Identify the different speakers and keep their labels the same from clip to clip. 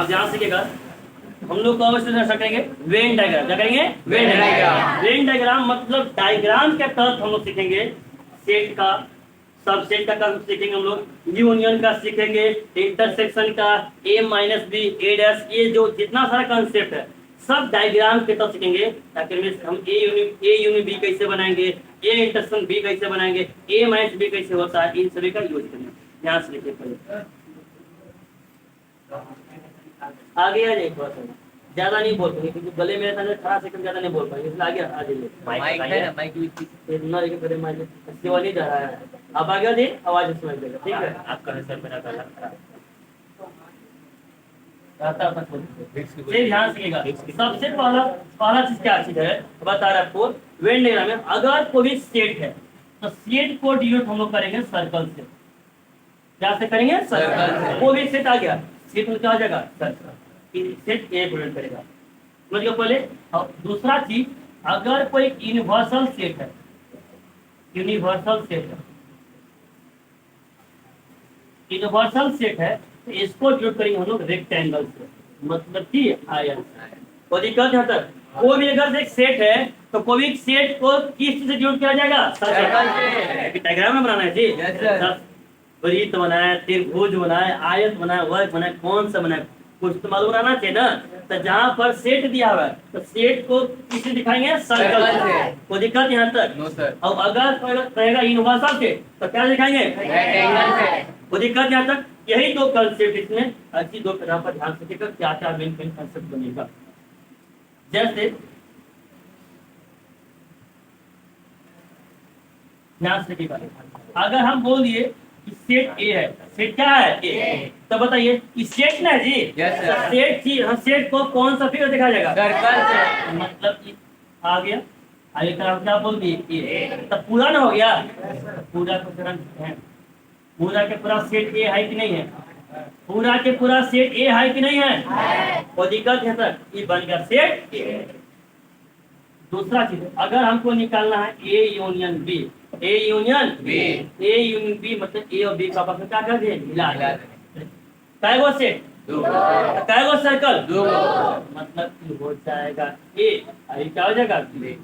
Speaker 1: अब ध्यान सीखिएगा, हम लोग कब स्टार्ट करेंगे? Venn diagram. क्या करेंगे? Venn diagram. वेन डायग्राम मतलब डायग्राम के तहत हम लोग सीखेंगे सेट का, सब सेट का कंसेप्ट सीखेंगे हम लोग, यूनियन का सीखेंगे, इंटरसेक्शन का, ए माइनस बी, ए डैश, ये जो जितना सारा कंसेप्ट है सब डायग्राम के तहत सीखेंगे, ताकि हम ए यूनियन बी कैसे बनाएंगे, ए इंटरसेक्शन बी कैसे बनाएंगे, ए माइनस बी कैसे होता है, इन सभी का यूज करेंगे। ध्यान से लिखिए पहले, आगे आ जाइए थोड़ा सा, ज्यादा नहीं बोल पाएंगे क्योंकि गले में रहता है, थोड़ा सेकंड ज्यादा नहीं बोल पाएंगे, इसलिए आगे आ जाइए। माइक है ना, माइक इतना लेके पहले माइक सेवा नहीं जा रहा है, आप आगे आ जाइए, आवाज सुनाई देगा। ठीक है, आपका सर मेरा गला खराब ध्यान सीखिएगा। सबसे पहला चीज क्या चीज है बता रहा है आपको, वेन डायग्राम में अगर कोई सेट है तो सेट को डिनोट हम लोग करेंगे सर्कल से। क्या से करेंगे? सर्कल से। कोई भी सेट आ गया, सेट में क्या आ जाएगा? सर्कल। सेट ए डिनोट करेगा, समझ गए पहले। और दूसरा चीज, अगर कोई यूनिवर्सल सेट है, यूनिवर्सल सेट है, यूनिवर्सल सेट है तो इसको डिनोट करेंगे हम लोग रेक्टेंगल से, मतलब कि आयत। कोई दिक्कत है? तक कोई भी अगर एक सेट है तो कोई भी सेट को किस चीज से डिनोट किया जाएगा? सर्कल से। डायग्राम में बनाना है जी, वृत्त बनाए, त्रिभुज बनाए, आयत बनाए, वर्ग बनाए, कौन सा बनाए, कुछ तो मालूम रहना चाहिए ना। तो जहाँ पर सेट दिया हुआ है तो सेट को किसे दिखाएंगे? सर्कल से। कोई दिक्कत यहाँ तक? No sir. और अगर कहेगा यूनिवर्सल से तो क्या दिखाएंगे? रेक्टेंगल से। कोई दिक्कत यहाँ तक? यही दो कंसेप्ट इसमें, अच्छी दो तरह पर ध्यान से क्या क्या मेन कंसेप्ट बनेगा। जैसे ध्यान से अगर हम बोल दिए सेट ए है, सेट क्या है? ए, तो बताइए कि सेट ना जी, सेट थी, हम सेट को कौन सा फिगर दिखाया जाएगा? सर्कल से। मतलब कि आ गया, आगे का क्या बोल दिए? ए, तब पूरा ना हो गया, पूरा को चरण है, पूरा के पूरा सेट ए है कि नहीं है? पूरा के पूरा सेट ए है कि नहीं है? कोई दिक्कत है सर? ये बन गया सेट ए। दूसरा चीज, अगर हमको निकालना है A union B, A union B, A union B मतलब ए और बी का आपस में क्या कर दिए? मिला। कैगो सेट? दो। कैगो सर्कल? दो। मतलब ये हो जाएगा ए, अभी क्या हो जाएगा? बी।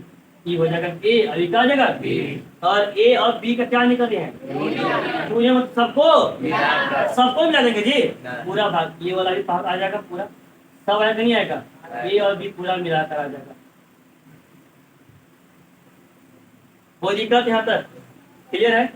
Speaker 1: ये हो जाएगा ए, अभी क्या हो जाएगा? बी। और ए और बी का क्या निकल रहे हैं? यूनियन। सबको मिला देंगे जी, पूरा भाग, ये वाला भी भाग आ जाएगा पूरा, सब आएगा नहीं आएगा? ए और बी पूरा मिलाकर आ जाएगा। कोई दिक्कत यहाँ तक? क्लियर है?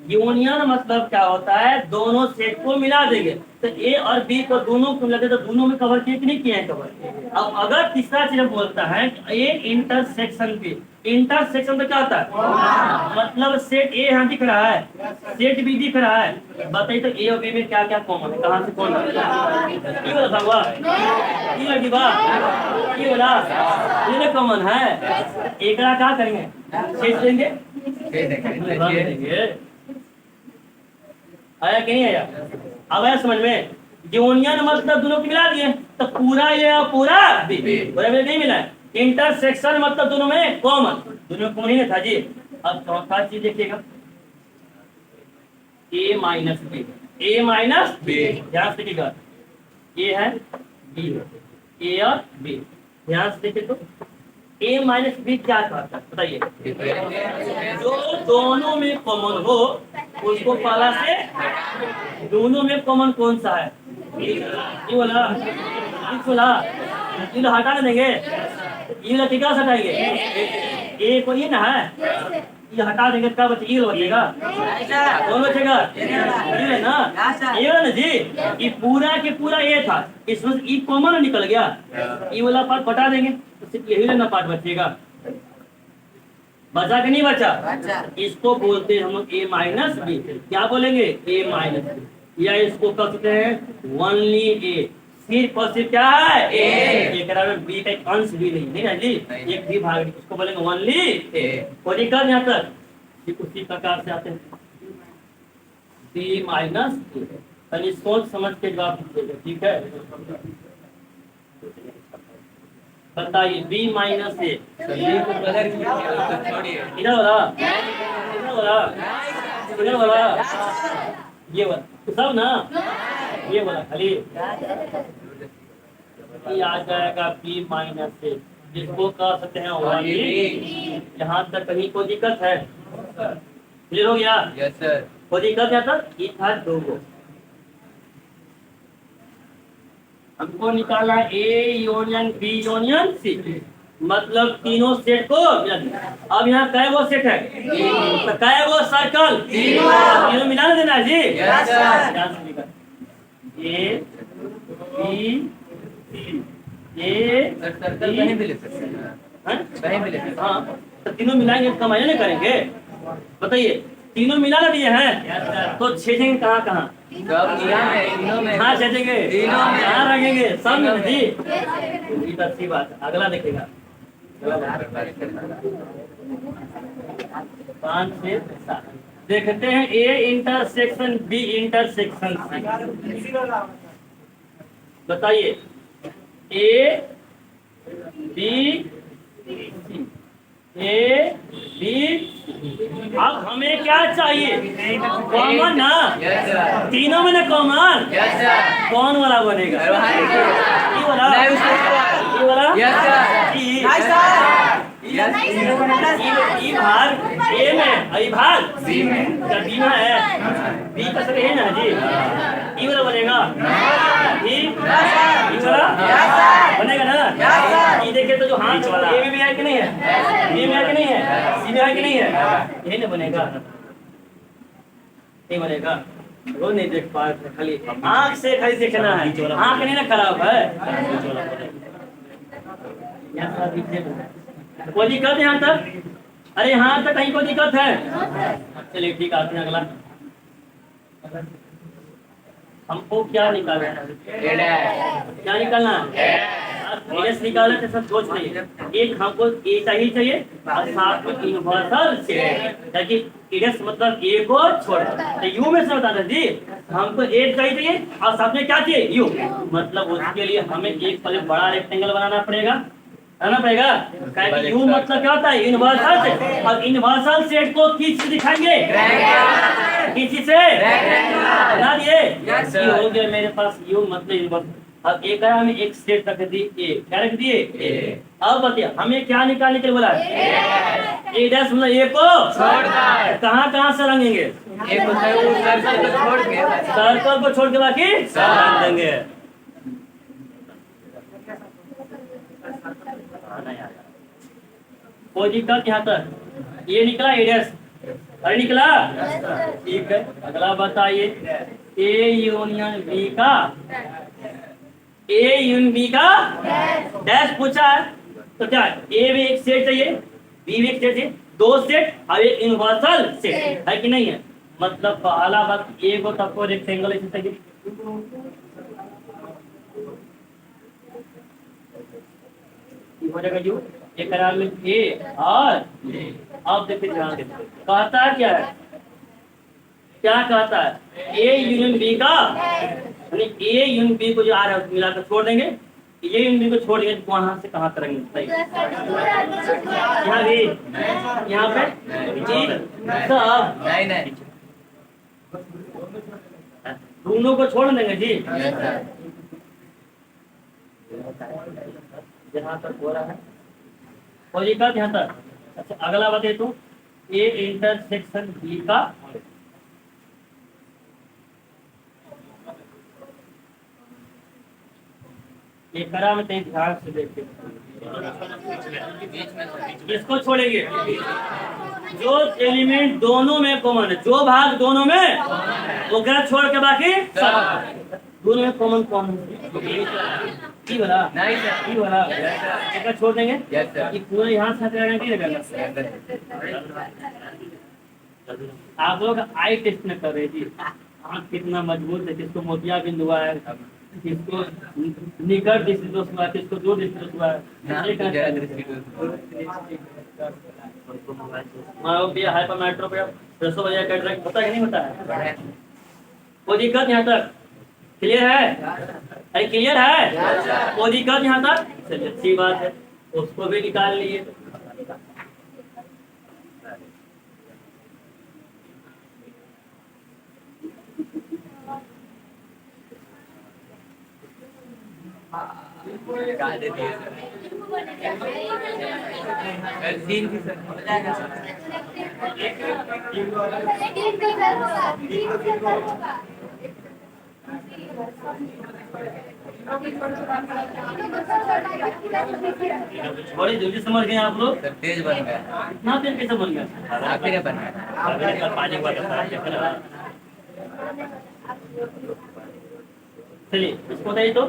Speaker 1: यूनियन मतलब क्या होता है? दोनों सेट को मिला देंगे, तो ए और बी को दोनों को मिला देते तो दोनों में कवर किए कि नहीं किए हैं? कवर। अब अगर तीसरा चीज बोलता है ए इंटरसेक्शन बी, इंटरसेक्शन तो क्या होता है? मतलब सेट ए यहाँ दिख रहा है, सेट बी दिख रहा है, बताइए तो ए और बी में क्या क्या कॉमन है? कहाँ से कौन हुआ? ये कॉमन है, एक क्या करेंगे? छेद देंगे, आया कि नहीं आया? अब आया समझ में? यूनियन मतलब दोनों को मिला दिए तो पूरा ये और पूरा बी, पूरा में नहीं मिला। इंटरसेक्शन मतलब दोनों में कॉमन, दोनों कॉमन ही था जी। अब चौथा चीज देखिएगा, ए माइनस बी, ए माइनस बी, ध्यान से देखिएगा, ए है बी है, ए और बी, ध्यान से देखिए तो ए माइनस बी क्या कहता है बताइए? जो दोनों में कॉमन हो उसको पहला से, दोनों में कॉमन कौन सा है? ये वाला, इस वाला, ये हटा ना देंगे, ये वाला क्या हटाएंगे? ए को ये ना है, ये हटा देंगे क्या बचे? ये बचेगा, कौन बचेगा? ये ना, ये वाला ना जी, ये पूरा के पूरा ये था, इसमें ये कॉमन निकल गया, ये वाला पार्ट हटा देंगे तो सिर्फ यही लेना पार्ट बचेगा। बचा कि नहीं बचा? इसको बोलते हैं हम लोग ए माइनस बी। क्या बोलेंगे? ए माइनस बी, या इसको कह सकते हैं ओनली ए, सिर्फ और सिर्फ क्या है? ए। में बी का एक अंश भी नहीं है जी, एक भी भाग, इसको बोलेंगे ओनली ए। कोई दिक्कत यहाँ तक? उसी प्रकार से आते हैं बी माइनस ए, सोच समझ के जवाब दीजिएगा, ठीक है? बताइए बी माइनस ए, इधर वाला, इधर वाला, इधर वाला, ये वाला सब ना, ये वाला खाली ये आ जाएगा बी माइनस ए, जिसको कह सकते हैं वन बी। यहाँ तक कहीं कोई दिक्कत है? क्लियर हो गया?
Speaker 2: Yes sir.
Speaker 1: कोई दिक्कत है? तक ये था दो गो, हमको निकाला A union B union C, मतलब तीनों सेट को मिला दिया। अब यहाँ कै वो सेट है? तो कै वो सर्कल? तीनों मिला देना है जी।
Speaker 2: Yes sir.
Speaker 1: A B C, A
Speaker 2: sir circle कहीं मिले सर? कहीं मिले?
Speaker 1: हाँ, तो तीनों मिलाएंगे तो कमाई नहीं करेंगे? बताइए, तीनों मिला ना दिए हैं तो छेदेंगे कहाँ कहाँ?
Speaker 2: तीनों में।
Speaker 1: हाँ छेदेंगे,
Speaker 2: तीनों में।
Speaker 1: कहाँ रखेंगे? सब में जी। ये तो अच्छी बात है। अगला देखेगा, 5 से 7 देखते हैं। A intersection B intersection C, बताइए A B C, A B. अब हमें क्या चाहिए? कॉमन ना,
Speaker 2: यस सर।
Speaker 1: तीनों में ना कॉमन।
Speaker 2: Yes sir.
Speaker 1: कौन वाला बनेगा? ये वाला,
Speaker 2: नहीं उसको।
Speaker 1: ये वाला।
Speaker 2: Yes sir.
Speaker 1: E
Speaker 2: yes.
Speaker 1: E भाग ए में और ई भाग
Speaker 2: बी में।
Speaker 1: क्या बी में है? बी का सर है ना जी। ई वाला बनेगा? ई वाला बनेगा ना? ये देखिए तो जो हाथ वाला ए में भी है कि नहीं है? बी में है कि नहीं है? सी में है कि नहीं है? यही ना बनेगा, नहीं बनेगा। वो नहीं देख पा रहे, खाली आँख से खाली देखना है, आँख नहीं ना खराब है। कोई दिक्कत है यहाँ तक? अरे यहाँ तक कहीं कोई दिक्कत है? चलिए ठीक, आते हैं अगला। हमको क्या निकालना है? क्या निकालना है? एस निकालना तो सब सोच नहीं, एक हमको ए चाहिए और साथ में यूनिवर्सल से, ताकि एस मतलब ए को छोड़ तो यू में से बताना जी। हमको ए चाहिए और साथ में क्या चाहिए? यू, मतलब उसके लिए हमें एक पहले बड़ा रेक्टेंगल बनाना पड़ेगा यू मतलब क्या होता है? Universal set. और यूनिवर्सल सेट को किस से दिखाएंगे? किसी से बना दिए। ये हो गया मेरे पास यू मतलब यूनिवर्सल। अब एक है, हमें एक सेट रख दी ए, क्या रख दिए? ए। अब बताइए हमें क्या निकालने के लिए बोला? ए डैश मतलब ए को छोड़कर कहाँ कहाँ से रंगेंगे?
Speaker 2: एक सर्कल को छोड़ के,
Speaker 1: सर्कल को छोड़ के बाकी रंग देंगे। कोई दिक्कत यहाँ तक? ये निकला ए डैश, अरे निकला, ठीक है। अगला बताइए, ए यूनियन बी का, ए यूनियन बी का डैश पूछा है तो क्या ए में एक सेट चाहिए, बी में एक सेट चाहिए, दो सेट और एक यूनिवर्सल सेट है कि नहीं है? मतलब पहला बात ए को सबको रेक्टेंगल ऐसे चाहिए, हो जाएगा यू एक करार में ए और अब देखिए ध्यान देते कहता है क्या है, क्या कहता है? ए यूनियन बी का, यानी ए यूनियन बी को जो आ रहा है मिलाकर छोड़ देंगे, ये यूनियन बी को छोड़ देंगे तो वहां से कहाँ करेंगे? सही, यहाँ भी, यहाँ पे जी सब
Speaker 2: नहीं
Speaker 1: दोनों को छोड़ देंगे जी। यहाँ तक हो रहा है कोई दिक्कत यहाँ तक? अच्छा अगला बताइए तो, ए इंटरसेक्शन बी का एक करा में कहीं ध्यान से देखिए, किसको छोड़ेंगे? जो एलिमेंट दोनों में कॉमन है, जो भाग दोनों में वो क्या छोड़ के बाकी सब दोनों में कॉमन कौन है? ई वाला,
Speaker 2: नहीं सर,
Speaker 1: ई वाला एक छोड़ देंगे।
Speaker 2: Yes sir.
Speaker 1: ये पूरा यहाँ से नहीं लगेगा। आप लोग आई टेस्ट में कर रहे जी, आँख कितना मजबूत है, किसको मोतिया बिंद हुआ है, किसको निकट दृष्टिदोष हुआ है, किसको दूर दृष्टिदोष हुआ है, हाइपरमेट्रोपिया कैटरेक्ट होता है कि नहीं होता है? कोई दिक्कत यहाँ तक? क्लियर है? अरे क्लियर है? कोई दिक्कत यहाँ तक? चलिए अच्छी बात है, उसको भी निकाल लिए।
Speaker 2: कहा दे दिए सर तीन की सर हो जाएगा सर
Speaker 1: बड़ी जल्दी समझ गए आप लोग।
Speaker 2: सर तेज बन गया
Speaker 1: इतना देर कैसे बन गया?
Speaker 2: आखिर बन गया
Speaker 1: कल पानी का चलिए इसको बताइए तो।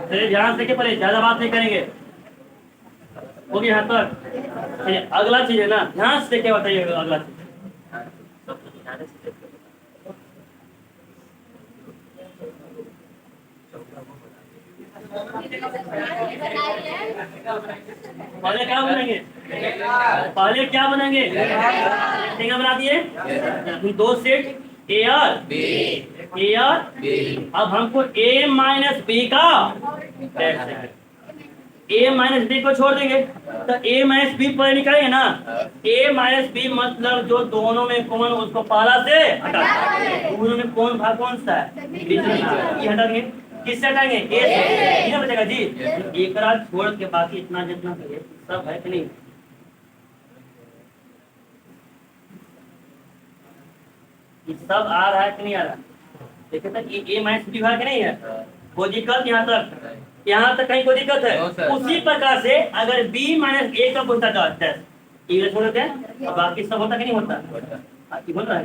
Speaker 1: चलिए ध्यान से के पहले ज्यादा बात नहीं करेंगे, हो गया यहाँ तक। चलिए अगला चीज है ना, ध्यान से क्या बताइए अगला चीज। पहले क्या बनेंगे? पहले क्या बनेंगे? क्या बना दिए? दो सेट ए और बी। अब हमको ए माइनस बी का ए माइनस बी को छोड़ देंगे तो ए माइनस बी पर निकालेंगे ना। ए माइनस बी मतलब जो दोनों में कौन उसको पहला से हटा देंगे। दोनों में कौन भाग कौन सा है? बीच में ये हटा देंगे। किससे हटाएंगे? ए से। ये बचेगा जी। एक रात छोड़ के बाकी इतना जितना करिए सब है कि नहीं? ये सब आ रहा है कि नहीं आ रहा? देखिए तक ए माइनस बी भाग नहीं है, कोई दिक्कत यहाँ तक कहीं कोई दिक्कत है? उसी प्रकार से अगर b माइनस ए का पूछता था टेस्ट ये छोड़ देते हैं और बाकी सब होता कि नहीं होता? बोल रहा है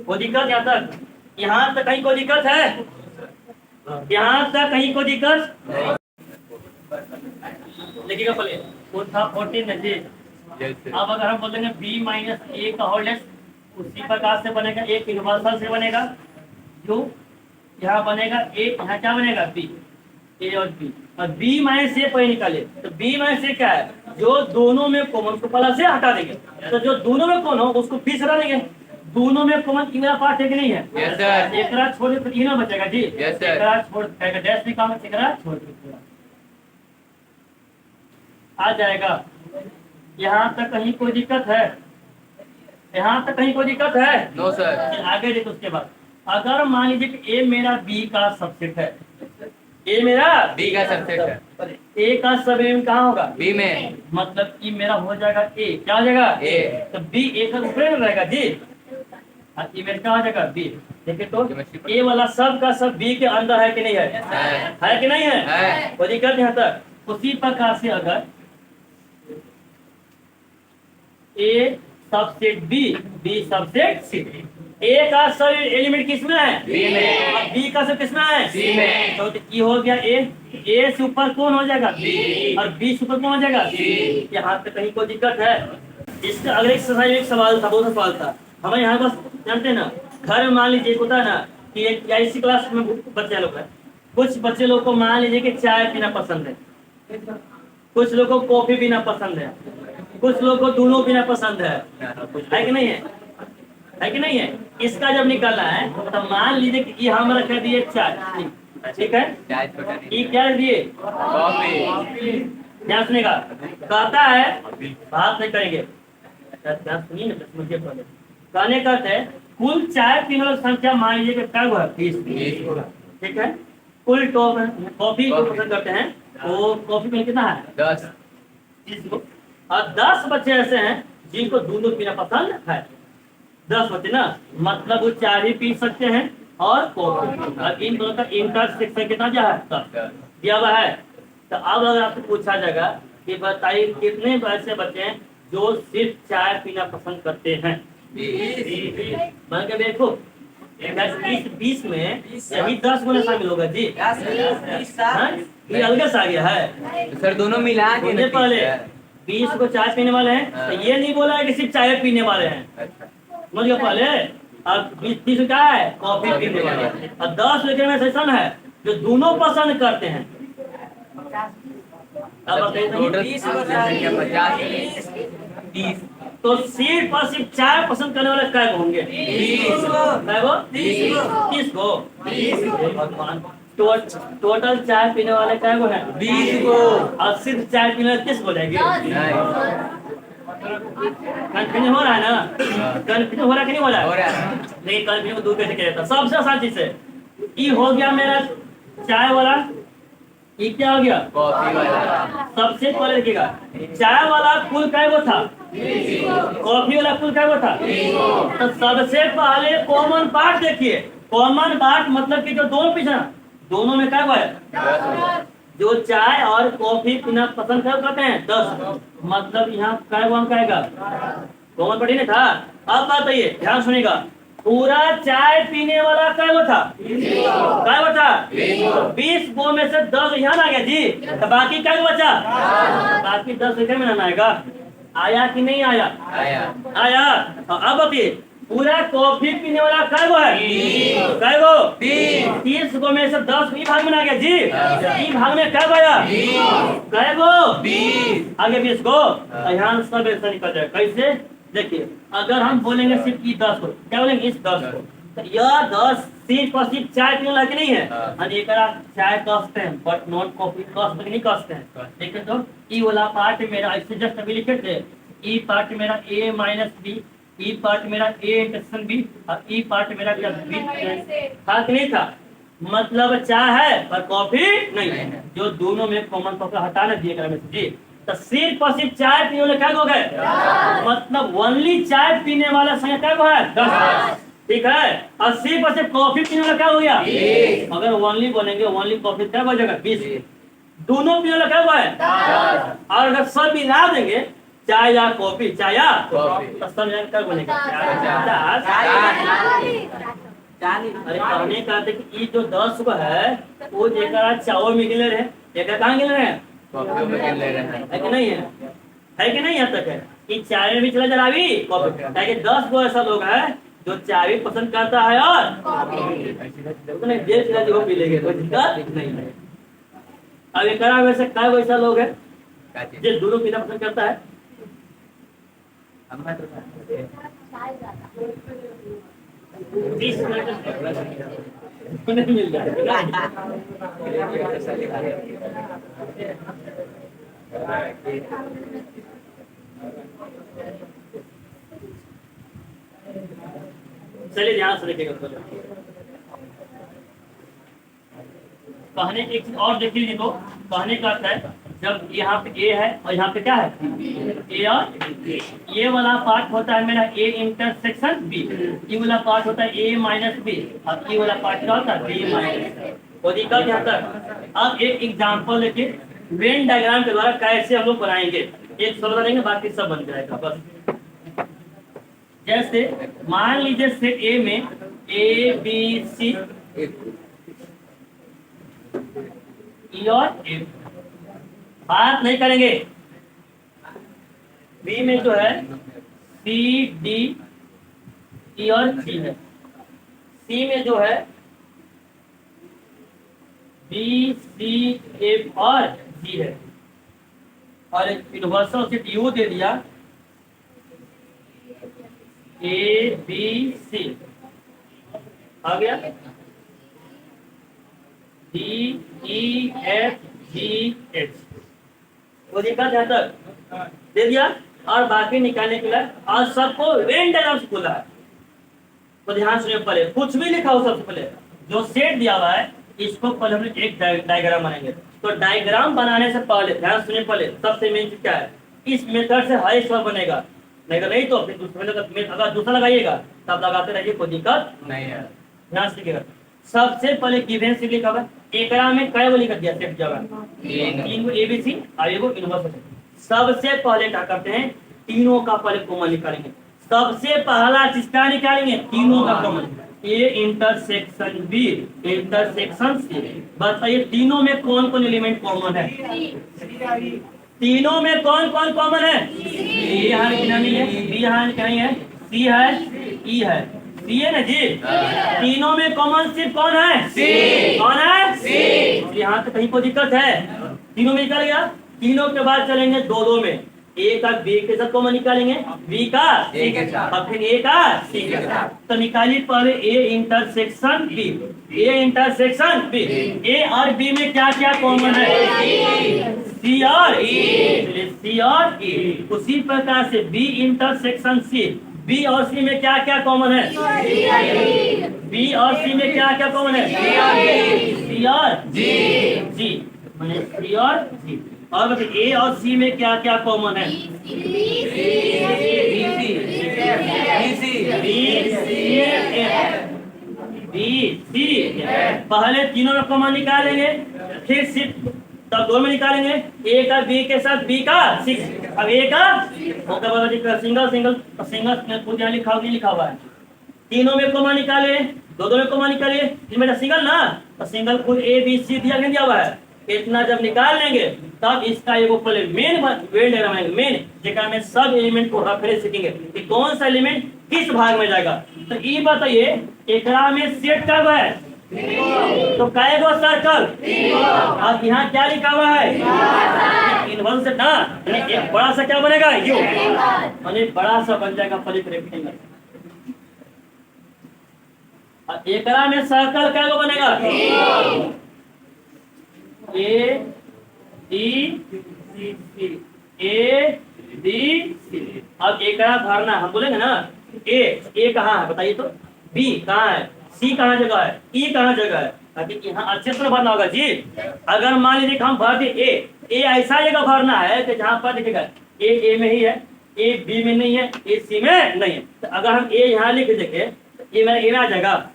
Speaker 1: कोई दिक्कत यहाँ तक कहीं कोई दिक्कत है? यहाँ तक कहीं कोई दिक्कत? देखिएगा पहले वो था 14 जी। अब अगर हम बोलेंगे b माइनस ए का होल एक्स उसी प्रकार से बनेगा, एक यूनिवर्सल से बनेगा जो यहाँ बनेगा ए, यहाँ क्या बनेगा बी, ए और बी। और बी माइनस ए पर निकाले तो बी माइनस ए क्या है? जो दोनों में कॉमन को पहला से हटा देंगे तो जो दोनों में कौन हो उसको बी से हटा देंगे। दोनों में कॉमन मेरा पार्ट है कि नहीं है?
Speaker 2: Yes sir.
Speaker 1: एक रात छोड़ के तीनों बचेगा जी।
Speaker 2: Yes sir.
Speaker 1: एक रात छोड़ जाएगा डैश भी काम एक रात छोड़ के आ जाएगा। यहाँ तक कहीं कोई दिक्कत है? यहाँ तक कहीं कोई दिक्कत है?
Speaker 2: No sir.
Speaker 1: आगे देखो उसके बाद अगर मान लीजिए कि ए मेरा बी का सबसेट है, ए मेरा
Speaker 2: बी का सबसेट है,
Speaker 1: ए का सब एलिमेंट कहाँ होगा?
Speaker 2: बी में,
Speaker 1: मतलब ई मेरा हो जाएगा ए, क्या हो जाएगा?
Speaker 2: ए।
Speaker 1: तो बी ए का ऊपर में रहेगा जी और ई मेरा क्या हो जाएगा बी। देखिए तो ए वाला सब का सब बी के अंदर है कि नहीं है? है कि नहीं है? कोई दिक्कत यहाँ तक। उसी प्रकार से अगर ए सबसेट बी, बी सबसेट सी, ए का सब एलिमेंट किसमें है?
Speaker 2: बी में।
Speaker 1: और बी का सब किसमें है?
Speaker 2: सी में।
Speaker 1: तो ये हो गया ए से ऊपर कौन हो जाएगा?
Speaker 2: बी।
Speaker 1: और बी से ऊपर कौन हो जाएगा?
Speaker 2: सी।
Speaker 1: यहाँ पे कहीं कोई दिक्कत है? इसका अगले एक्सरसाइज में एक सवाल था, बहुत सवाल था हमें यहाँ बस जानते हैं ना, घर में मान लीजिए होता है ना कि एक इसी क्लास में बच्चे लोग हैं, कुछ बच्चे लोग को मान लीजिए कि चाय पीना पसंद है, कुछ लोगों को कॉफी पीना पसंद है, कुछ लोगों को दोनों पीना पसंद है कि नहीं है? है कि नहीं है? इसका जब निकालना है तो मान लीजिए कि ये हम रख दिए चाय, ठीक है?
Speaker 2: चाय छोटा नहीं,
Speaker 1: ये क्या रख दिए?
Speaker 2: कॉफी।
Speaker 1: ध्यान सुनेगा, कहता है बात नहीं करेंगे, ध्यान सुनिए ना मुझे पहले। कहने कहते हैं कुल चाय पीने वालों की संख्या मान लीजिए कि क्या हुआ? 20, ठीक है? कुल कॉफी जो पसंद करते हैं वो कॉफी पीने कितना है?
Speaker 2: 10।
Speaker 1: 30 को। और 10 बच्चे ऐसे हैं जिनको दूध पीना पसंद है। 10 बच्चे ना, मतलब वो चाय भी पी सकते हैं और कॉफी। और इन दोनों का इंटरसेक्शन कितना जो है? 10 दिया हुआ है। तो अब अगर आपसे पूछा जाएगा कि बताइए कितने ऐसे बच्चे हैं जो सिर्फ चाय पीना पसंद करते हैं? 20। के देखो 20 में यही 10 गुना शामिल होगा जी। हाँ? ये अलग सा आ गया है
Speaker 2: तो सर दोनों मिला के
Speaker 1: मुझे पहले 20 को चाय पीने वाले हैं तो ये नहीं बोला है कि सिर्फ चाय पीने वाले हैं, समझ गया पहले। अब 20 क्या है? कॉफी पीने वाले हैं। और 10 लेकर में सेशन है जो दोनों पसंद करते हैं। अब बताइए
Speaker 2: टोटल 50, 30।
Speaker 1: तो सीट पर सिर्फ 4 पसंद करने वाले कै होंगे? 30 को। भगवान, टोटल चाय पीने वाले कै को है?
Speaker 2: 20 को।
Speaker 1: और सिर्फ चाय पीने वाले 30 हो जाएंगे। कंफ्यूजन हो रहा है ना? कंफ्यूजन हो रहा है कि नहीं हो रहा है?
Speaker 2: हो रहा है।
Speaker 1: नहीं, कंफ्यूजन को दूर कैसे किया जाता? सबसे आसान चीज है, ई हो गया मेरा चाय वाला, ये क्या हो गया?
Speaker 2: कॉफी वाला।
Speaker 1: सबसे पहले देखिएगा, चाय वाला कुल कै गो था? कॉफी वाला कुल कै गो था? तो सबसे पहले कॉमन पार्ट देखिए। कॉमन पार्ट मतलब कि जो दोनों पीछे दोनों में कै गो है? जो चाय और कॉफी पीना पसंद करते हैं 10, मतलब यहाँ कै गो अंक आएगा? कॉमन पार्ट ही नहीं था। अब बताइए, ध्यान सुनिएगा, पूरा चाय पीने वाला कै गो था? कै गो था? 20 गो में से 10 यहाँ आ गया जी, तो बाकी कै गो बचा? बाकी 10 लिखे में ना आएगा। आया कि नहीं आया? आया। अब बताइए, पूरा कॉफी पीने वाला कै गो है? कै गो? 30 गो में से 10 ई भाग में आ गया जी, ई भाग में कै गो आया? कै गो? 20। आगे 20 गो। यहाँ सब ऐसा निकल जाए। कैसे? देखिए, अगर हम बोलेंगे सिर्फ ई 10 को, क्या बोलेंगे? इस 10 को, तो यह 10 सिर्फ और सिर्फ चाय पीने वाला कि नहीं है? और एक चाय कसते हैं बट नॉट कॉफी कसते नहीं कसते हैं। ठीक है, तो ई वाला पार्ट मेरा ऐसे जस्ट अभी लिखे थे, ई पार्ट मेरा a माइनस बी, ई पार्ट मेरा a इंटरसेक्शन बी, और ई पार्ट मेरा क्या बी था कि नहीं था? मतलब चाय है पर कॉफी नहीं है। जो दोनों में कॉमन फैक्टर हटाना दिए में से जी, तो सिर्फ और सिर्फ चाय पीने वाले क्या हो गए? मतलब ओनली चाय पीने वाला संख्या क्या हो है? 10। ठीक है, और सिर्फ और सिर्फ कॉफी पीने वाला क्या हो गया? अगर ओनली बोलेंगे ओनली कॉफी क्या हो जाएगा? 20। दोनों पीने वाला क्या हुआ है? और अगर सब मिला देंगे, चाय या कॉफी, चाय या कॉफी, तो सब मिला क्या बनेगा? अरे कहने का था कि ये जो 10 को है वो जेकरा चावल में गिले रहे, जेकरा कहाँ गिले रहे? है कि नहीं है? है कि नहीं? यहाँ तक है कि चाय में भी चला जरावी कॉफी, ताकि 10 गो ऐसा लोग है जो चाय भी पसंद करता है और उतने देर चला जो पी लेंगे, कोई दिक्कत नहीं है। अब एक वैसे क्या वैसा लोग है जो दोनों पीना पसंद करता है? नहीं मिल जाएगा। चलिए ध्यान से देखिएगा। कहने एक चीज और देख लीजिए, तो कहने का अर्थ है जब यहाँ पे ए है और यहाँ पे क्या है? ए और ये वाला पार्ट होता है मेरा ए इंटरसेक्शन बी, ये वाला पार्ट होता है ए माइनस बी, और ये वाला पार्ट क्या होता है? B minus. तो दिक्कत यहाँ तक। अब एक एग्जाम्पल लेके वेन डायग्राम के द्वारा कैसे हम लोग बनाएंगे, एक सब बनेंगे, बाकी सब बन जाएगा बस। जैसे मान लीजिए सेट ए में ए बी सी ई और ए, बात नहीं करेंगे। बी में जो है सी डी ई और सी है, सी में जो है बी सी एफ और जी है, और यूनिवर्सल सेट यू दे दिया ए बी सी आ गया, डी ई एफ जी एच, वो देखा जहां तक दे दिया, और बाकी निकालने के लिए और सबको वेन डायग्राम से खोला है। तो ध्यान सुनिए, पहले कुछ भी लिखा हो सबसे पहले जो सेट दिया हुआ है इसको पहले हम एक डायग्राम बनाएंगे। तो डायग्राम बनाने से पहले ध्यान सुनिए, पहले सबसे मेन चीज क्या है, इस मेथड से हर स्वर बनेगा, नहीं तो फिर दूसरे अगर दूसरा लगाइएगा तब लगाते रहिए, कोई दिक्कत नहीं है। ध्यान से देखिएगा, सबसे पहले गिवन से लिखा हुआ एकरा में कै गो लिख दिया सेट जगह, 3 गो एबीसी और एगो यूनिवर्सल। सबसे पहले क्या करते हैं, तीनों का पहले कॉमन निकालेंगे। सबसे पहला चीज क्या निकालेंगे, तीनों का common, A intersection B intersection C. बताइए तीनों में कौन कौन एलिमेंट कॉमन है? तीनों में कौन कौन कॉमन है? ए यहाँ लिखना नहीं है, बी यहाँ लिखना नहीं है, सी है, ई है, सी है ना जी। तीनों में कॉमन सिर्फ कौन है? सी। कौन है? सी। यहाँ तो कहीं कोई दिक्कत है? तीनों में निकल गया। तीनों के बाद चलेंगे दो दो में, ए का बी के साथ कॉमन निकालेंगे, बी का
Speaker 2: ए के साथ,
Speaker 1: और फिर ए का सी के साथ। तो निकालिए पहले A intersection B, A intersection B. A और बी में क्या क्या कॉमन है? सी और ई, सी और ई। उसी प्रकार से बी इंटरसेक्शन सी, बी और सी में क्या क्या कॉमन है? बी और सी में क्या क्या कॉमन है? सी और जी, मैंने सी और जी। और बताइए ए और सी में क्या क्या कॉमन है? पहले तीनों में कॉमन निकालेंगे, फिर सिर्फ तब दो में निकालेंगे। ए का बी के साथ बी का सिक्स, अब ए का सिंगल सिंगल सिंगल खुद यहाँ लिखा नहीं लिखा हुआ है। तीनों में कॉमन निकाले, दो में कॉमन निकाले, इसमें सिंगल ना, तो सिंगल खुद ए बी सी दिया हुआ है। इतना जब निकाल लेंगे तब इसका एगो पहले मेन मेन जगह में सब एलिमेंट को रखने सीखेंगे कि कौन सा एलिमेंट किस भाग में जाएगा। तो ये बताइए एकरा में सेट कब है? तो कई गो सर्कल, अब यहाँ क्या लिखा हुआ है? इनवर्स से ना, एक बड़ा सा क्या बनेगा? यू, माने बड़ा सा बन जाएगा पॉलिट रेक्टेंगल। अब एकरा में सर्कल क्या गो बनेगा? A D C, A D C. अब एक भरना हम बोलेंगे ना, ए कहाँ है बताइए तो, बी कहाँ है, सी कहाँ जगह है, ई कहाँ जगह है, ताकि यहाँ अच्छे से भरना होगा जी। अगर मान लीजिए हम भर दे ए ऐसा जगह भरना है कि जहाँ पर देखिएगा ए में ही है, ए बी में नहीं है, ए सी में नहीं है। तो अगर हम ए यहाँ लिख देंगे तो ए में आ जाएगा।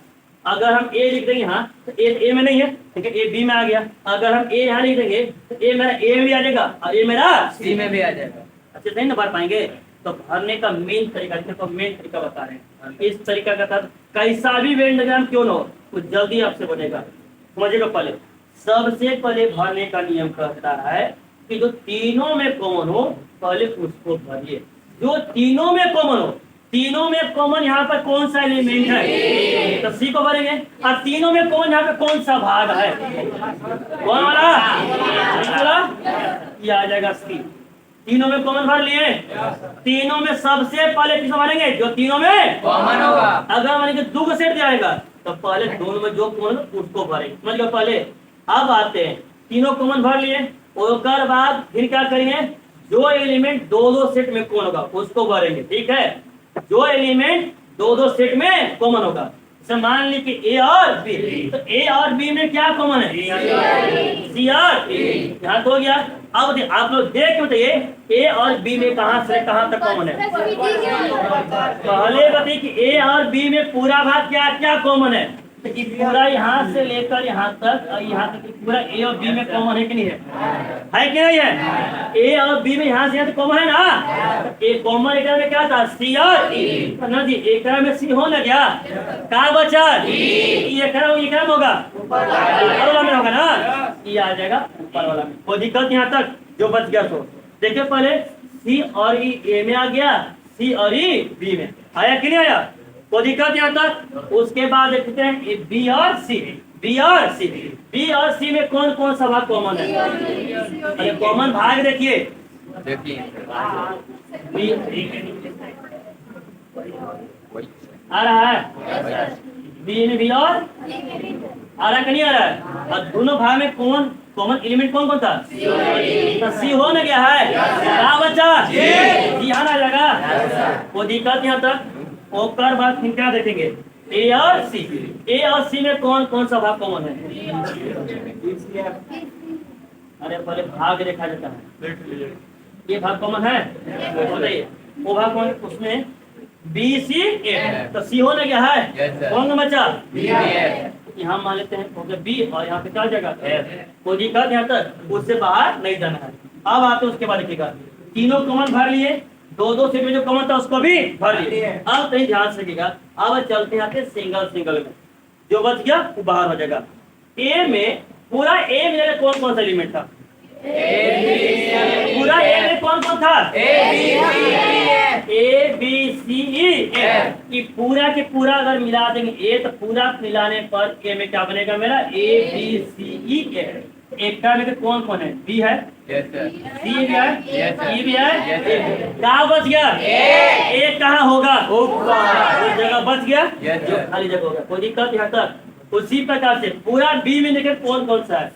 Speaker 1: अगर हम ए लिख देंगे यहाँ तो ए में नहीं है, ठीक है, ए बी में आ गया। अगर हम ए यहाँ लिख देंगे तो ए मेरा ए में भी आ जाएगा और ए मेरा
Speaker 2: सी में भी आ जाएगा।
Speaker 1: अच्छे से नहीं ना भर पाएंगे। तो भरने का मेन तरीका, देखो मेन तरीका बता रहे हैं। इस तरीका का था कैसा भी वेन डायग्राम क्यों ना हो तो जल्दी आपसे बनेगा। समझिएगा, पहले सबसे पहले भरने का नियम कहता है कि जो तीनों में कॉमन हो पहले उसको भरिए। जो तीनों में कॉमन हो, तीनों में कॉमन यहाँ पर कौन सा एलिमेंट है तो सी को भरेंगे। और तीनों में कॉमन यहाँ पे कौन सा भाग है, कौन वाला? ये आ जाएगा सी। तीनों में कॉमन भर लिए, तीनों में सबसे पहले किसको भरेंगे? जो तीनों में
Speaker 2: कॉमन होगा।
Speaker 1: अगर मान लीजिए दो को सेट जाएगा तो पहले दोनों में जो कॉमन उसको भरेंगे। समझ गए? पहले अब आते हैं, तीनों कॉमन भर लिए, उसके बाद फिर क्या करेंगे? जो एलिमेंट दो सेट में कॉमन होगा उसको भरेंगे। ठीक है, जो एलिमेंट दो सेट में कॉमन होगा। मान ली कि ए और बी, तो ए और बी में क्या कॉमन है? सी और ई। यहाँ तो हो गया। अब आप लोग देख के बताइए ए और बी में कहां से कहां तक कॉमन है। पहले बताइए कि ए और बी में पूरा भाग क्या क्या कॉमन है। तो ये पूरा यहाँ से लेकर यहाँ तक और यहाँ तक पूरा ए और बी में कॉमन है कि नहीं है? है कि नहीं है? ए और बी में यहाँ से यहाँ तक कॉमन है ना। ए कॉमन एक में क्या था? सी और ई ना जी। एक में सी हो ना, क्या कहा बचा? एक में होगा, ऊपर वाला में होगा ना, ये आ जाएगा ऊपर वाला में। कोई दिक्कत यहाँ तक जो बच गया तो देखिए पहले सी और ई ए में आ गया, सी और ई बी में आया कि नहीं आया? कोई दिक्कत यहाँ तक। उसके बाद देखते हैं बी और सी, बी और सी, बी और सी में कौन कौन सा भाग कॉमन है? अरे कॉमन भाग देखिए, आ रहा है बी में बी और आ रहा कि नहीं आ रहा है? और दोनों भाग में कौन कॉमन एलिमेंट कौन कौन था? तो सी हो ना गया है, क्या बच्चा? जी आना जाएगा। कोई दिक्कत यहाँ तक। और बात फिर क्या देखेंगे? ए और सी, ए और सी में कौन कौन सा भाग कॉमन है? अरे पहले भाग देखा जाता है, ये भाग कॉमन है बताइए। वो भाग कौन? उसमें बी सी ए, तो सी हो ना गया है, कौन सा बच्चा? यहाँ मान लेते हैं बी और यहाँ पे क्या जगह है। कोई दिक्कत यहाँ तक, उससे बाहर नहीं जाना है। अब आते उसके बाद देखिएगा तीनों कॉमन भर लिए, दो सेट में जो कॉमन था उसको भी भर लिए। अब कहीं ध्यान से रखिएगा, अब चलते हैं सिंगल सिंगल में, जो बच गया वो बाहर हो जाएगा। ए में पूरा ए में कौन कौन सा एलिमेंट था? पूरा ए में कौन कौन था? ए बी सी ई। पूरा के पूरा अगर मिला देंगे ए तो पूरा मिलाने पर ए में क्या बनेगा मेरा? ए बी सी ई ए। एक का में कौन कौन है? बी है,
Speaker 2: यस सर,
Speaker 1: सी भी है,
Speaker 2: Yes, sir.
Speaker 1: ई भी है,
Speaker 2: Yes, sir.
Speaker 1: कहाँ बच गया? ए कहाँ होगा?
Speaker 2: ऊपर।
Speaker 1: उस जगह बच गया,
Speaker 2: Yes,
Speaker 1: जो
Speaker 2: sir.
Speaker 1: खाली जगह होगा। कोई दिक्कत यहाँ तक? उसी प्रकार से पूरा बी में देखिए कौन कौन सा है?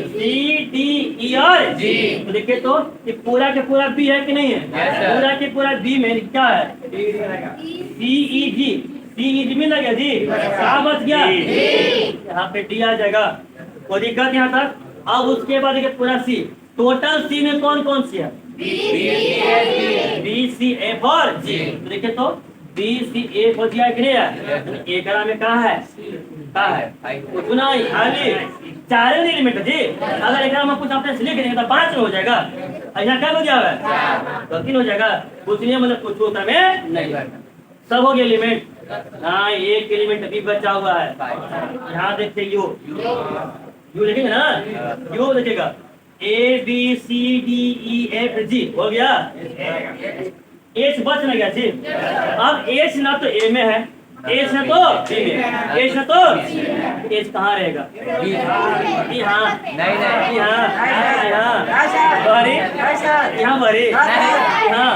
Speaker 1: सी डी ई और
Speaker 2: जी।
Speaker 1: तो देखिए तो ये पूरा के पूरा बी है कि नहीं है?
Speaker 2: Yes, sir.
Speaker 1: पूरा के पूरा बी में क्या है? सी ई जी, सी ई जी में लगे जी, कहाँ बच गया? यहाँ पे डी आ जाएगा। कोई दिक्कत यहाँ तक? अब उसके बाद देखिए पूरा सी, टोटल सी में कौन कौन सी है? बी सी एफ और जी। तो देखिए तो बी सी एफ हो गया कि नहीं है? एक में कहाँ है? कहाँ है? उतना ही खाली चार एलिमेंट है जी। अगर एक में कुछ आपने लिख देंगे तो 5 में हो जाएगा। ऐसा क्या हो जाएगा? तो 3 हो जाएगा। कुछ नहीं मतलब कुछ होता में नहीं, सब हो गया एलिमेंट। हाँ, एक एलिमेंट अभी बचा हुआ है। यहाँ देखते यू, यू लिखेंगे ना, यू लिखेगा A B C D E F G, हो गया। एच बच ना गया जी। अब एच ना तो ए में है, एच ना तो बी में, एच ना तो एच कहाँ रहेगा? यहाँ
Speaker 2: नहीं।
Speaker 1: यहाँ भरी, यहाँ भरी, यहाँ।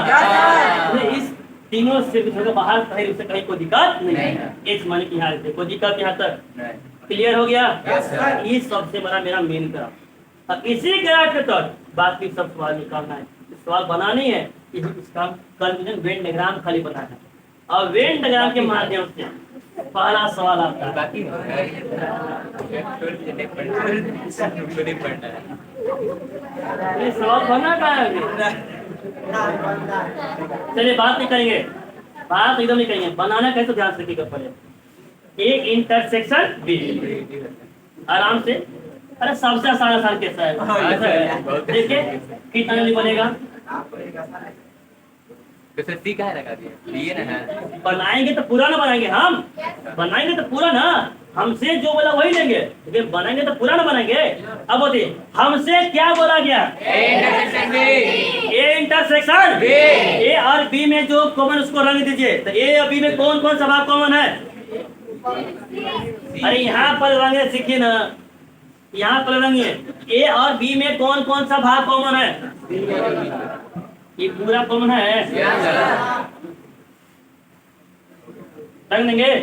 Speaker 1: इस तीनों से थोड़ा बाहर कहीं उससे कहीं कोई दिक्कत नहीं। एच माने की यहाँ रहते, कोई दिक्कत यहाँ तक? क्लियर हो गया? ये सबसे बड़ा मेरा मेन ग्राफ। अब इसी ग्राफ के तौर बाकी सब सवाल निकालना है। सवाल बनानी है, इसका कंफ्यूजन वेन डायग्राम खाली बनाना है। और वेन डायग्राम के माध्यम से पहला सवाल आता है।
Speaker 2: बाकी
Speaker 1: ये सवाल बनना का है अभी? चलिए बात नहीं करेंगे, बात एकदम नहीं करेंगे। बनाना कैसे ध्यान से रखिएगा पहले। ए इंटरसेक्शन बी, आराम से। अरे सबसे आसान कैसा है? देखिए कितना जल्दी बनेगा।
Speaker 2: तो सी कहाँ लगा दिया? ये ना है।
Speaker 1: बनाएंगे तो पूरा ना बनाएंगे, हम बनाएंगे तो पूरा ना, हमसे जो बोला वही लेंगे, लेकिन बनाएंगे तो पूरा ना बनाएंगे। अब बोलिए हमसे क्या बोला गया? ए इंटरसेक्शन बी। ए और बी में जो कॉमन उसको रंग दीजिए। तो ए और बी में कौन कौन सा भाग कॉमन है? अरे यहाँ पर रंगे सीखिए ना, यहाँ पर रंगिए। ए और बी में कौन कौन सा भाग कॉमन है? ये पूरा कॉमन है, रंग देंगे।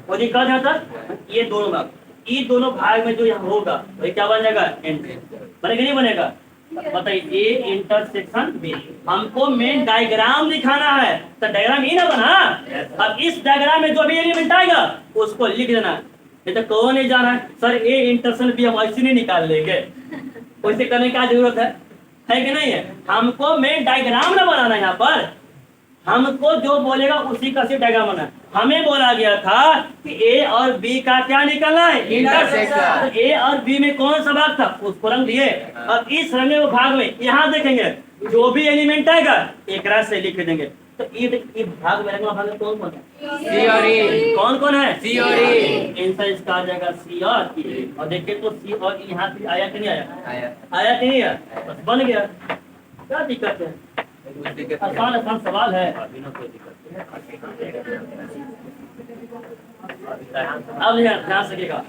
Speaker 1: वो दिक्कत है सर, ये दोनों भाग, ये दोनों भाग में जो यहाँ होगा वही क्या बन जाएगा? बनेगा नहीं बनेगा? बताइए ए इंटरसेक्शन बी। हमको मेन डायग्राम दिखाना है, तो डायग्राम ही ना बना। अब इस डायग्राम में जो भी एलिमेंट आएगा उसको लिख देना। नहीं तो कौन नहीं जाना है सर ए इंटरसेक्शन बी हम ऐसे नहीं निकाल लेंगे, वैसे करने का जरूरत है कि नहीं है? हमको मेन डायग्राम ना बनाना, यहाँ पर हमको जो बोलेगा उसी का सिर्फ डायग्राम बनाना। हमें बोला गया था कि ए और बी का क्या निकलना है? इंटरसेक्शन। तो ए और बी में कौन सा भाग था उसको रंग दिए। अब इस रंगे हुए भाग में यहाँ देखेंगे जो भी एलिमेंट आएगा एक रात से लिख देंगे। तो ये भाग में रंगा भाग में कौन कौन है?
Speaker 2: सी और ई।
Speaker 1: कौन कौन है?
Speaker 2: सी और ई।
Speaker 1: आंसर इसका आ जाएगा सी और ई। और देखिए तो सी और ई यहाँ से आया कि नहीं आया?
Speaker 2: आया।
Speaker 1: आया कि नहीं आया? बस बन गया। क्या दिक्कत है? आसान सवाल है। अब ध्यान रखिएगा,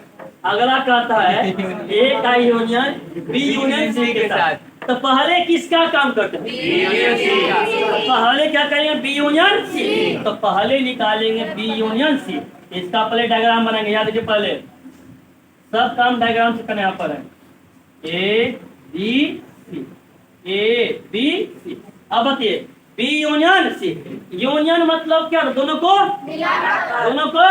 Speaker 1: अगला कहता है ए का यूनियन बी यूनियन सी के साथ। तो पहले किसका काम करते हैं? पहले क्या करेंगे? B union C. तो पहले निकालेंगे बी यूनियन सी। इसका पहले डायग्राम बनाएंगे। याद रखिए पहले सब काम डायग्राम से करने यहाँ पर है। A B C, A B C. अब बताइए बी यूनियन सी, यूनियन मतलब क्या? दोनों को दोनों को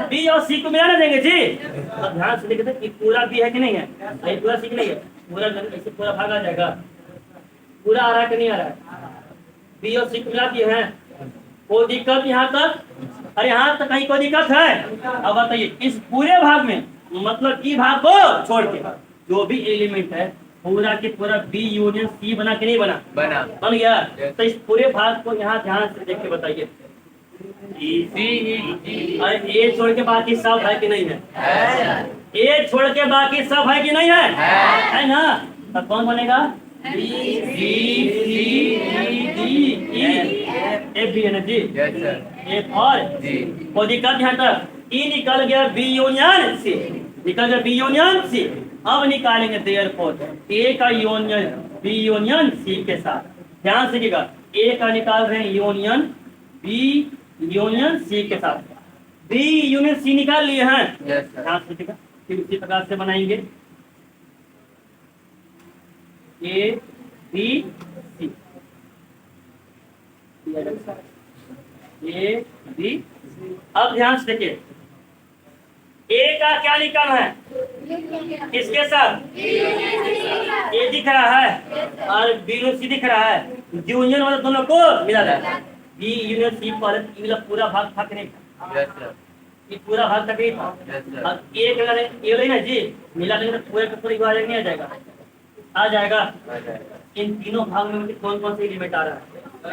Speaker 1: बी और सी को मिलाना देंगे जी। अब ध्यान से देखते हैं पूरा बी है कि नहीं है? ये पूरा सी कि नहीं है? पूरा ऐसे पूरा भाग आ जाएगा। पूरा आ रहा है कि नहीं आ रहा है? बी और सी को मिला दिए हैं, कोई दिक्कत यहाँ तक? अरे यहाँ तक कहीं कोई दिक्कत है? अब बताइए इस पूरे भाग में मतलब ई भाग को छोड़ के जो भी एलिमेंट है पूरा के पूरा बी यूनियन सी बना के नहीं बना? बन गया। तो इस पूरे भाग को यहाँ ध्यान से देख के बताइए। अरे ए छोड़ के बाकी सब है कि नहीं है? ए छोड़ के बाकी सब है कि नहीं है? है ना? तो कौन बनेगा? B C D E F B है ना जी। एफ और कोई दिक्कत यहाँ तक? ई निकल गया बी यूनियन सी। निकल गया बी यूनियन सी। अब निकालेंगे देयरफॉर ए का यूनियन बी यूनियन सी के साथ। ध्यान से देखिएगा, ए का निकाल रहे हैं यूनियन बी यूनियन सी के साथ। बी यूनियन सी निकाल लिए हैं।
Speaker 2: Yes sir.
Speaker 1: ध्यान से देखिएगा, फिर उसी प्रकार से बनाएंगे ए बी सी, ए बी। अब ध्यान से देखिए, ए का क्या निकालना है, किसके साथ, ए दिख रहा है और बी यूनियन सी दिख रहा है, यूनियन वाले दोनों को मिला जाएगा। बी यूनियन सी पर पूरा भाग था कि नहीं था?
Speaker 2: Yes sir.
Speaker 1: ये पूरा भाग था कि नहीं था?
Speaker 2: Yes sir.
Speaker 1: और ए का ये लेना जी, मिला देंगे तो पूरे का पूरा नहीं आ जाएगा, आ जाएगा।
Speaker 2: आ जाएगा।
Speaker 1: इन तीनों भाग में कौन कौन से एलिमेंट आ रहा है,
Speaker 2: सब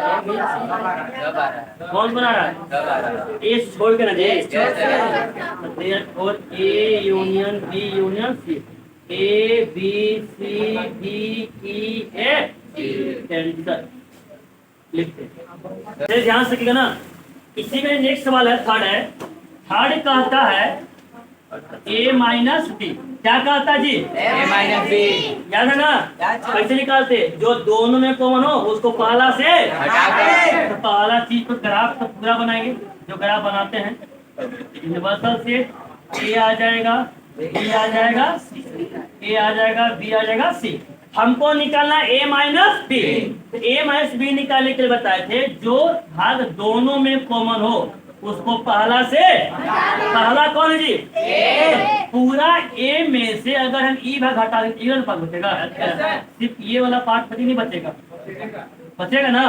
Speaker 2: आ रहा है।
Speaker 1: कौन बना रहा है,
Speaker 2: सब आ रहा है।
Speaker 1: ए छोड़ के ना जी।
Speaker 2: Yes sir.
Speaker 1: और A union B union C, A B C D E F answer लिखते हैं। फिर ध्यान से रखिएगा ना, इसी में नेक्स्ट सवाल है, थर्ड है। थर्ड कहता है ए माइनस बी, क्या कहता है जी,
Speaker 2: ए माइनस बी।
Speaker 1: याद है ना, कैसे निकालते, जो दोनों में कॉमन हो उसको पहला से
Speaker 2: हटाकर।
Speaker 1: तो पहला चीज पर ग्राफ तो पूरा बनाएंगे, जो ग्राफ बनाते हैं यूनिवर्सल से ए आ जाएगा, बी आ जाएगा, ए आ जाएगा, बी आ जाएगा, सी। हमको निकालना ए माइनस बी। तो ए माइनस बी निकालने के लिए बताए थे, जो भाग दोनों में कॉमन हो उसको पहला से, पहला कौन है जी, ए। पूरा ए में से अगर हम ई भाग हटा दें, ई वाला भाग बचेगा, सिर्फ ये वाला पार्ट नहीं बचेगा, बचेगा ना,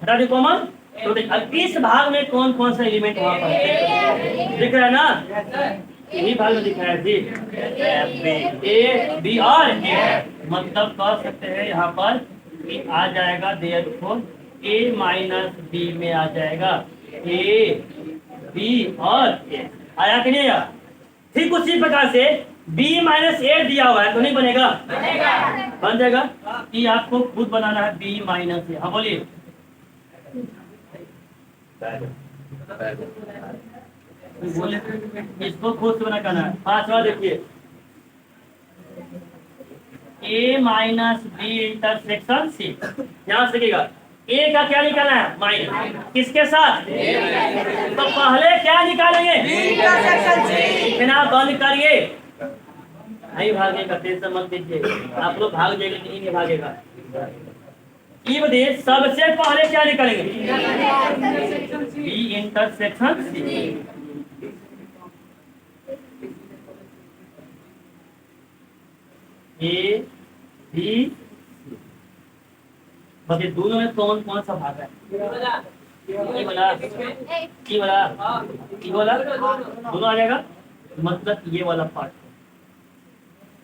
Speaker 1: हटा दे कॉमन। तो अब इस भाग में कौन कौन सा एलिमेंट वहां पर दिख रहा है ना, यही भाग में दिख रहा है जी, ए बी और ए। मतलब कह सकते हैं यहाँ पर कि आ जाएगा देयरफॉर ए माइनस बी में आ जाएगा ए बी और ए। आया कि नहीं आया? ठीक उसी प्रकार से बी माइनस ए दिया हुआ है तो नहीं बनेगा, बन जाएगा। कि आपको खुद बनाना है बी माइनस ए। हाँ बोलिए, बोले इसको खुद से बना करना है। पांचवा देखिए, ए माइनस बी इंटरसेक्शन सी। ध्यान से देखिएगा, ए का क्या निकालना है, माइनस, किसके साथ, तो पहले क्या निकालेंगे, बिना बंद करिए, नहीं भागेगा, टेंशन मत लीजिए, आप लोग भाग जाएंगे, नहीं भागेगा। ये बताइए, सबसे पहले क्या निकालेंगे, B intersection C. A B, बताइए दोनों में कौन कौन सा भाग है, ये वाला, ये वाला, ये वाला, दोनों आ जाएगा। मतलब ये वाला पार्ट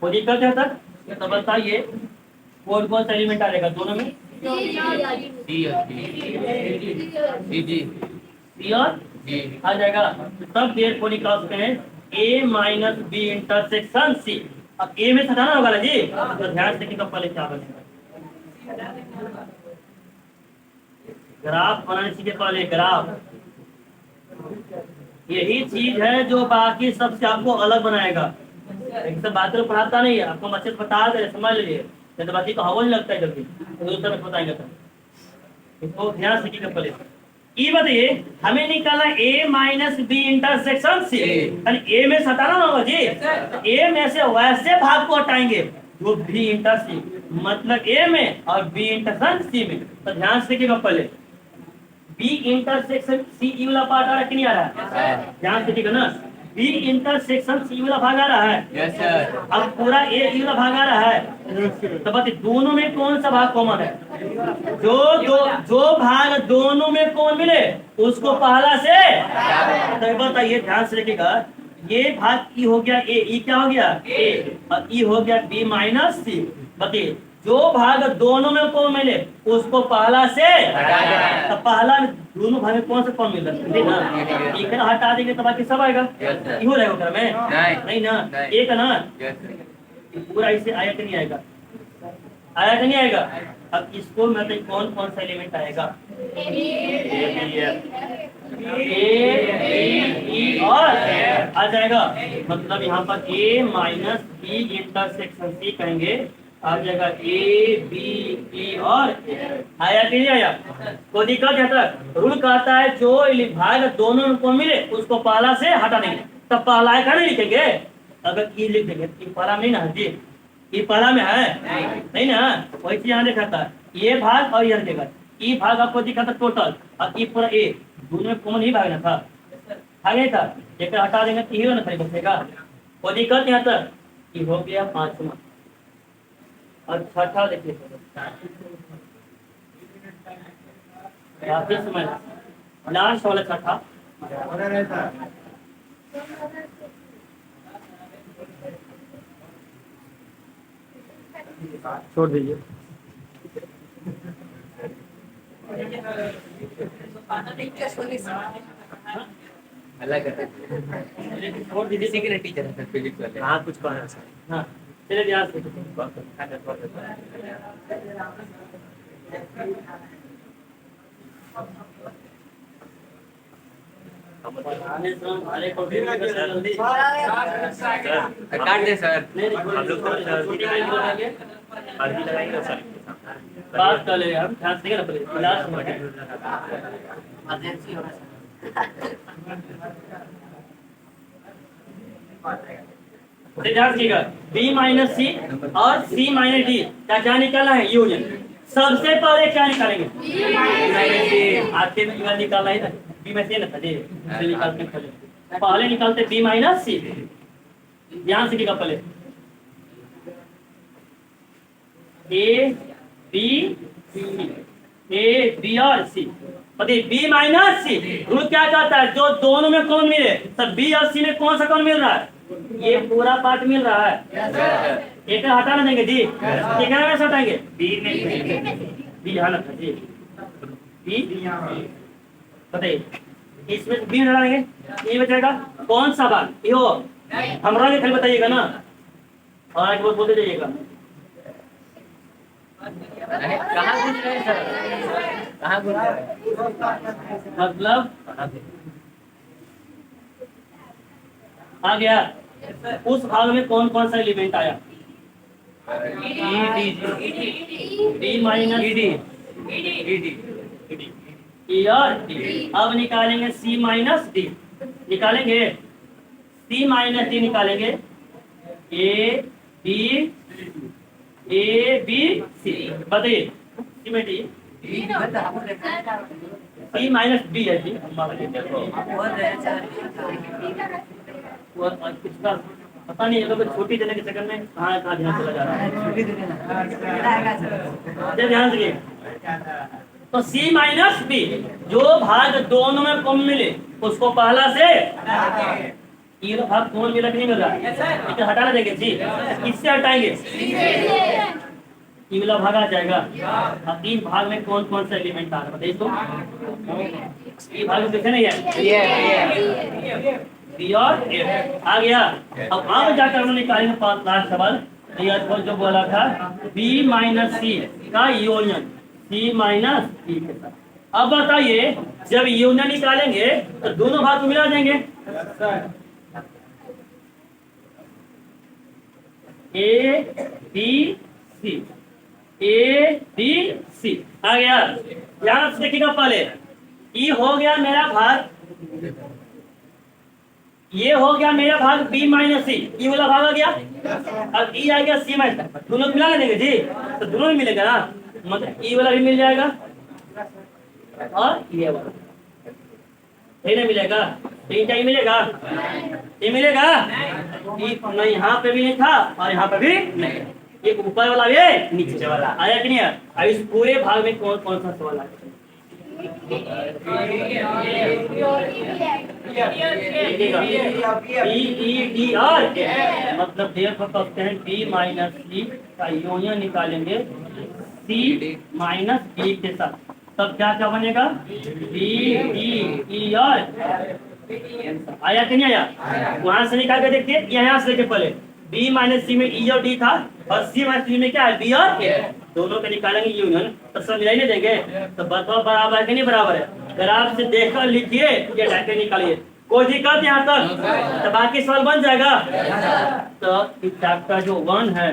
Speaker 1: कोई दिक्कत है सर, तो बताइए कौन कौन सा एलिमेंट आ जाएगा दोनों में,
Speaker 2: डी और डी जी
Speaker 1: सी और
Speaker 2: जी
Speaker 1: आ जाएगा। तब देर को निकाल सकते हैं ए माइनस बी इंटरसेक्शन सी। अब ए में हटाना होगा ना जी, तो ध्यान से कि तो पहले क्या बनेगा, ग्राफ बनाने से पहले ग्राफ, यही चीज है जो बाकी सबसे आपको अलग बनाएगा। एक सब बात तो पढ़ाता नहीं है, आपको अच्छे से बता दे, समझ लीजिए, नहीं तो बाकी तो हवा नहीं लगता है जल्दी, तो दूसरा में बताएंगे तो इसको ध्यान से कीजिए पहले। ये बताइए हमें निकालना ए माइनस बी इंटरसेक्शन सी, ए में हटाना ना होगा जी, तो ए में से वैसे भाग को हटाएंगे जो बी इंटर सी, मतलब ए में और बी इंटरसेक्शन सी में। तो ध्यान से देखिएगा पहले, बी इंटरसेक्शन सी ई वाला पार्ट आ रहा है कि नहीं आ रहा है, ध्यान से देखिएगा ना, बी इंटरसेक्शन सी वाला भाग आ रहा है,
Speaker 2: यस सर।
Speaker 1: अब पूरा ए वाला भाग आ रहा है। तो बताइए दोनों में कौन सा भाग कॉमन है, जो भाग दोनों में कौन मिले उसको पहला से। तो बताइए ध्यान से देखिएगा, ये भाग ई हो गया ए, ई क्या हो गया ए, और ई हो गया बी माइनस सी। बताइए जो भाग दोनों में कौन मिले उसको पहला से, तो पहला दोनों भाग में कौन सा कौन मिल रहा है, एक हटा देंगे तो बाकी सब आएगा, हो रहेगा घर में, नहीं ना, एक है ना, पूरा इसे आया कि नहीं आएगा, आया कि नहीं आएगा। अब इसको मतलब कौन कौन सा एलिमेंट आएगा, ए बी ई और आ जाएगा। मतलब यहाँ पर ए माइनस बी इंटरसेक्शन सी कहेंगे, आ जाएगा ए बी ई और ए। आया कि नहीं आया? कोई दिक्कत है? तक रूल कहता है जो भाग दोनों को मिले उसको पहला से हटा देंगे। तब पहला का नहीं लिखेंगे, अगर ई लिख देंगे ई पहला में नहीं ना जी, ई पहला में है नहीं ना, वही चीज यहाँ दिखाता है ये भाग और ये लिखेगा। ई भाग आपको दिखाता टोटल और ई पूरा ए, दोनों में कॉमन ही भाग ना था, भाग नहीं था, एक हटा देंगे तो हीरो ना खाली बचेगा। कोई दिक्कत यहाँ तक। ये हो गया 5वां। और छठा देखिए समय लास्ट वाला छठा। छोड़ दीजिए।
Speaker 2: अलग है,
Speaker 1: छोड़ दीजिए।
Speaker 2: किसी के टीचर है फिजिक्स वाले।
Speaker 1: हाँ कुछ कहना सर। हाँ चलिए ध्यान से
Speaker 2: काट दे सर।
Speaker 1: बात कर ले हम, ध्यान से ना पहले लास्ट ध्यान रखिएगा। बी माइनस सी और सी माइनस डी का क्या निकालना है? यूनियन। सबसे पहले क्या निकालेंगे? आखिर में यूनियन निकालना है ना, बी में से ना था जी, इसे निकालते पहले निकालते बी माइनस सी। ध्यान से लिखा पहले ए बी सी, ए बी और सी। बी माइनस सी रूल क्या कहता है? जो दोनों में कौन मिले, तब बी और सी में कौन सा कौन मिल रहा है? ये पूरा पार्ट मिल रहा है। एक हटा ना देंगे जी, कितना में से हटाएंगे? बी में बी हटा जी, बी बताइए इसमें बी हटा देंगे, ये बचेगा कौन सा बात? ये हो हमरा के खाली बताइएगा ना, और आगे बोलते जाइएगा।
Speaker 2: कहाँ पूछ रहे हैं सर? कहाँ पूछ रहे हैं?
Speaker 1: मतलब आ गया। उस भाग में कौन कौन सा एलिमेंट आया? डी माइनस ई और डी। अब निकालेंगे सी माइनस डी, निकालेंगे सी माइनस डी निकालेंगे। ए बी सी बताइए सी में डी सी माइनस डी है जी। पता नहीं ये लोग छोटी देने के चक्कर में कहाँ ध्यान चला जा रहा है। ध्यान से तो सी माइनस बी, जो भाग दोनों में कम मिले उसको पहला से ये भाग कौन मिला कि नहीं मिल रहा है, इसे हटाना देंगे जी। किससे हटाएंगे? ये वाला भाग आ जाएगा। अब तीन भाग में कौन कौन सा एलिमेंट आ रहा है बताइए तो। ये भाग देखे नहीं है, बी और ए आ गया। अब जाकर हम निकालेंगे पांच लास्ट सवाल। जो बोला था बी माइनस सी का यूनियन सी माइनस डी के साथ। अब बताइए जब यूनियन निकालेंगे तो दोनों भाग को मिला देंगे। ए बी सी, ए बी सी आ गया। ध्यान से देखिएगा पहले ई हो गया मेरा भाग, ये हो गया मेरा भाग बी माइनस सी, ई वाला भाग आ गया। अब ई आ गया सी माइनस, दोनों को मिला देंगे जी, तो दोनों में मिलेगा ना, मतलब ई वाला भी मिल जाएगा और ये वाला नहीं मिलेगा। तीन टाइम मिलेगा, ये मिलेगा ई नहीं, यहाँ पे भी नहीं था और यहाँ पे भी नहीं। ये ऊपर वाला ये नीचे वाला आया कि नहीं? अब इस पूरे भाग में कौन कौन सा सवाल आया? डी और मतलब देर पर कहते हैं डी माइनस सी का यूनियन निकालेंगे सी माइनस डी के साथ। तब क्या क्या बनेगा? डी डी ई और आया कि नहीं आया? वहां से निकाल के देखिए, यहाँ से देखिए पहले बी माइनस सी में ई और डी था और सी माइनस डी में क्या है? बी और ए। दोनों के निकालेंगे यूनियन तो सब मिला नहीं देंगे। तो बताओ बराबर है कि नहीं बराबर है? ग्राफ से देखकर लिखिए, ये डायरेक्ट निकालिए। कोई दिक्कत यहाँ तक? तो बाकी सवाल बन जाएगा। तो इस चैप्टर जो 1 है